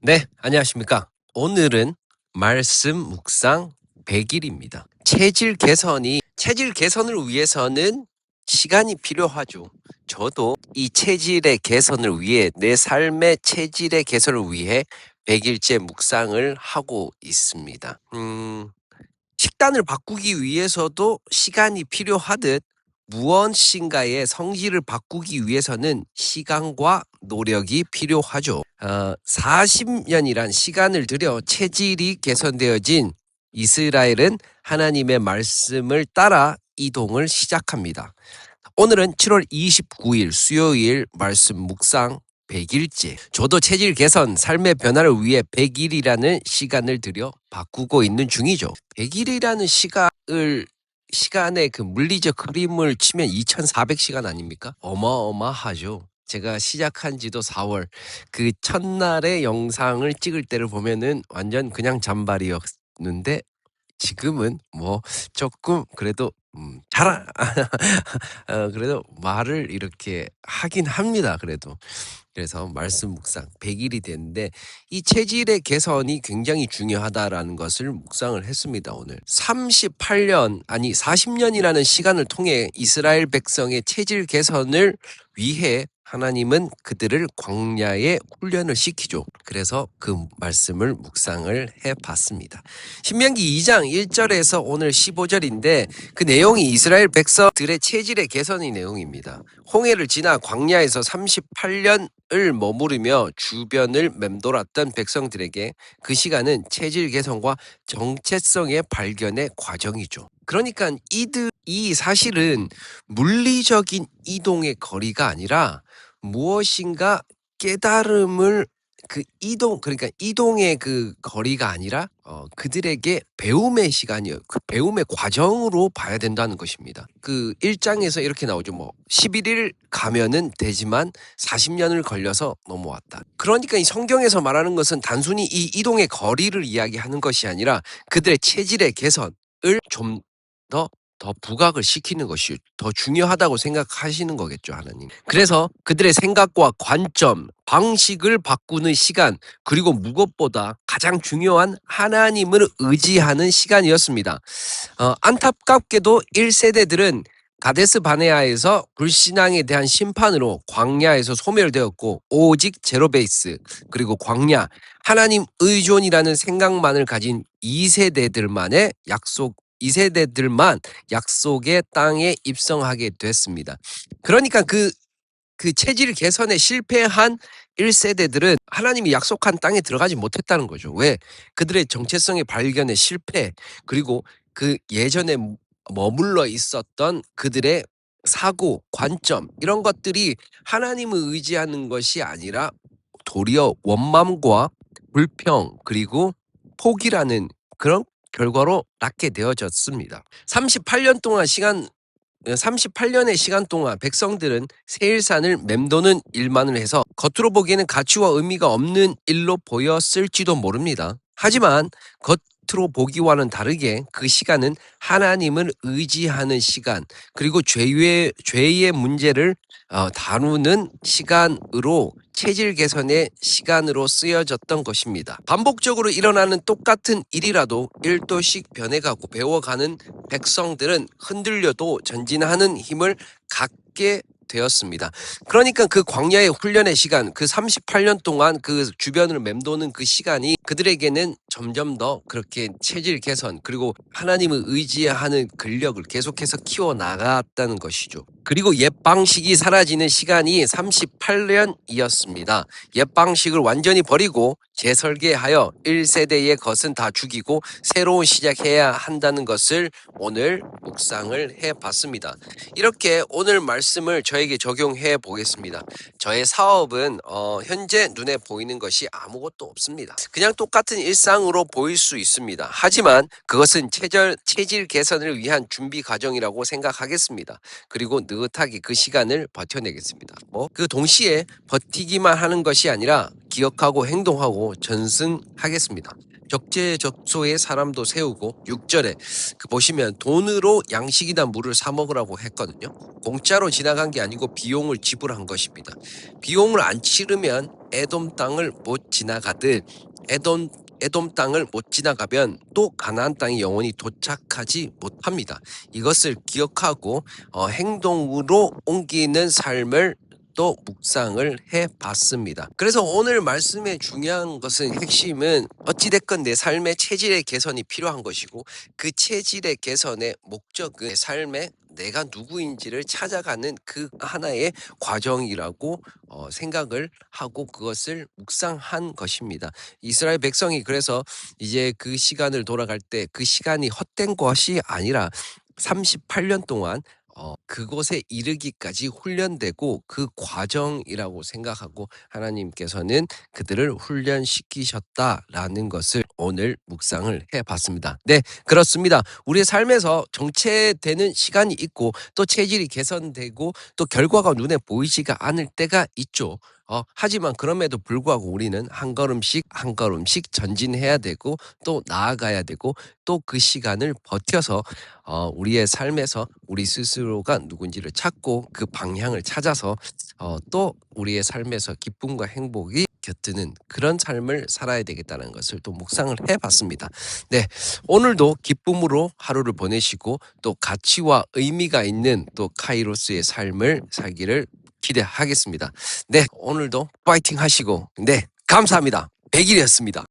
네, 안녕하십니까. 오늘은 말씀 묵상 100일입니다. 체질 개선을 위해서는 시간이 필요하죠. 저도 이 체질의 개선을 위해 내 삶의 체질의 개선을 위해 100일째 묵상을 하고 있습니다. 식단을 바꾸기 위해서도 시간이 필요하듯 무엇인가의 성질을 바꾸기 위해서는 시간과 노력이 필요하죠. 40년이란 시간을 들여 체질이 개선되어진 이스라엘은 하나님의 말씀을 따라 이동을 시작합니다. 오늘은 7월 29일 수요일 말씀 묵상 100일째. 저도 체질 개선, 삶의 변화를 위해 100일이라는 시간을 들여 바꾸고 있는 중이죠. 100일이라는 시간의 그 물리적 그림을 치면 2400시간 아닙니까? 어마어마하죠. 제가 시작한 지도 4월. 그 첫날의 영상을 찍을 때를 보면은 완전 그냥 잔발이었는데 지금은 뭐 조금 그래도 그래도 말을 이렇게 하긴 합니다. 그래도. 그래서 말씀 묵상 100일이 됐는데 이 체질의 개선이 굉장히 중요하다라는 것을 묵상을 했습니다. 오늘 40년이라는 시간을 통해 이스라엘 백성의 체질 개선을 위해 하나님은 그들을 광야에 훈련을 시키죠. 그래서 그 말씀을 묵상을 해봤습니다. 신명기 2장 1절에서 오늘 15절인데 그 내용이 이스라엘 백성들의 체질의 개선의 내용입니다. 홍해를 지나 광야에서 38년을 머무르며 주변을 맴돌았던 백성들에게 그 시간은 체질 개선과 정체성의 발견의 과정이죠. 그러니까 이 사실은 물리적인 이동의 거리가 아니라 무엇인가 깨달음을 그러니까 이동의 그 거리가 아니라 그들에게 배움의 시간이요. 그 배움의 과정으로 봐야 된다는 것입니다. 그 1장에서 이렇게 나오죠. 뭐 11일 가면은 되지만 40년을 걸려서 넘어왔다. 그러니까 이 성경에서 말하는 것은 단순히 이 이동의 거리를 이야기하는 것이 아니라 그들의 체질의 개선을 좀 더 부각을 시키는 것이 더 중요하다고 생각하시는 거겠죠, 하나님. 그래서 그들의 생각과 관점, 방식을 바꾸는 시간, 그리고 무엇보다 가장 중요한 하나님을 의지하는 시간이었습니다. 안타깝게도 1세대들은 가데스 바네아에서 불신앙에 대한 심판으로 광야에서 소멸되었고 오직 제로베이스 그리고 광야, 하나님 의존이라는 생각만을 가진 2세대들만 약속의 땅에 입성하게 됐습니다. 그러니까 그 체질 개선에 실패한 1세대들은 하나님이 약속한 땅에 들어가지 못했다는 거죠. 왜? 그들의 정체성의 발견에 실패, 그리고 그 예전에 머물러 있었던 그들의 사고, 관점 이런 것들이 하나님을 의지하는 것이 아니라 도리어 원망과 불평 그리고 포기라는 그런 결과로 낳게 되어졌습니다. 38년의 시간 동안 백성들은 세일산을 맴도는 일만을 해서 겉으로 보기에는 가치와 의미가 없는 일로 보였을지도 모릅니다. 하지만 겉으로 보기와는 다르게 그 시간은 하나님을 의지하는 시간, 그리고 죄의 문제를 다루는 시간으로 체질 개선의 시간으로 쓰여졌던 것입니다. 반복적으로 일어나는 똑같은 일이라도 1도씩 변해가고 배워가는 백성들은 흔들려도 전진하는 힘을 갖게 되었습니다. 그러니까 그 광야의 훈련의 시간, 그 38년 동안 그 주변을 맴도는 그 시간이 그들에게는 점점 더 그렇게 체질 개선 그리고 하나님을 의지하는 근력을 계속해서 키워나갔다는 것이죠. 그리고 옛 방식이 사라지는 시간이 38년이었습니다. 옛 방식을 완전히 버리고 재설계하여 1세대의 것은 다 죽이고 새로운 시작해야 한다는 것을 오늘 묵상을 해봤습니다. 이렇게 오늘 말씀을 저에게 적용해 보겠습니다. 저의 사업은 현재 눈에 보이는 것이 아무것도 없습니다. 그냥 똑같은 일상으로 보일 수 있습니다. 하지만 그것은 체질 개선을 위한 준비 과정이라고 생각하겠습니다. 그리고 느긋하게 그 시간을 버텨내겠습니다. 그 동시에 버티기만 하는 것이 아니라 기억하고 행동하고 전승하겠습니다. 적재적소에 사람도 세우고 6절에 그 보시면 돈으로 양식이나 물을 사 먹으라고 했거든요. 공짜로 지나간 게 아니고 비용을 지불한 것입니다. 비용을 안 치르면 에돔 땅을 못 지나가듯 에돔 땅을 못 지나가면 또 가나안 땅에 영원히 도착하지 못합니다. 이것을 기억하고 행동으로 옮기는 삶을 또 묵상을 해봤습니다. 그래서 오늘 말씀의 중요한 것은 핵심은 어찌됐건 내 삶의 체질의 개선이 필요한 것이고 그 체질의 개선의 목적은 내 삶에 내가 누구인지를 찾아가는 그 하나의 과정이라고 생각을 하고 그것을 묵상한 것입니다. 이스라엘 백성이 그래서 이제 그 시간을 돌아갈 때 그 시간이 헛된 것이 아니라 38년 동안 그곳에 이르기까지 훈련되고 그 과정이라고 생각하고 하나님께서는 그들을 훈련시키셨다라는 것을 오늘 묵상을 해봤습니다. 네, 그렇습니다. 우리의 삶에서 정체되는 시간이 있고 또 체질이 개선되고 또 결과가 눈에 보이지가 않을 때가 있죠. 하지만 그럼에도 불구하고 우리는 한 걸음씩 한 걸음씩 전진해야 되고 또 나아가야 되고 또 그 시간을 버텨서 우리의 삶에서 우리 스스로가 누군지를 찾고 그 방향을 찾아서 또 우리의 삶에서 기쁨과 행복이 곁드는 그런 삶을 살아야 되겠다는 것을 또 묵상을 해봤습니다. 네, 오늘도 기쁨으로 하루를 보내시고 또 가치와 의미가 있는 또 카이로스의 삶을 살기를 기대하겠습니다. 네, 오늘도 파이팅 하시고 네, 감사합니다. 100일이었습니다.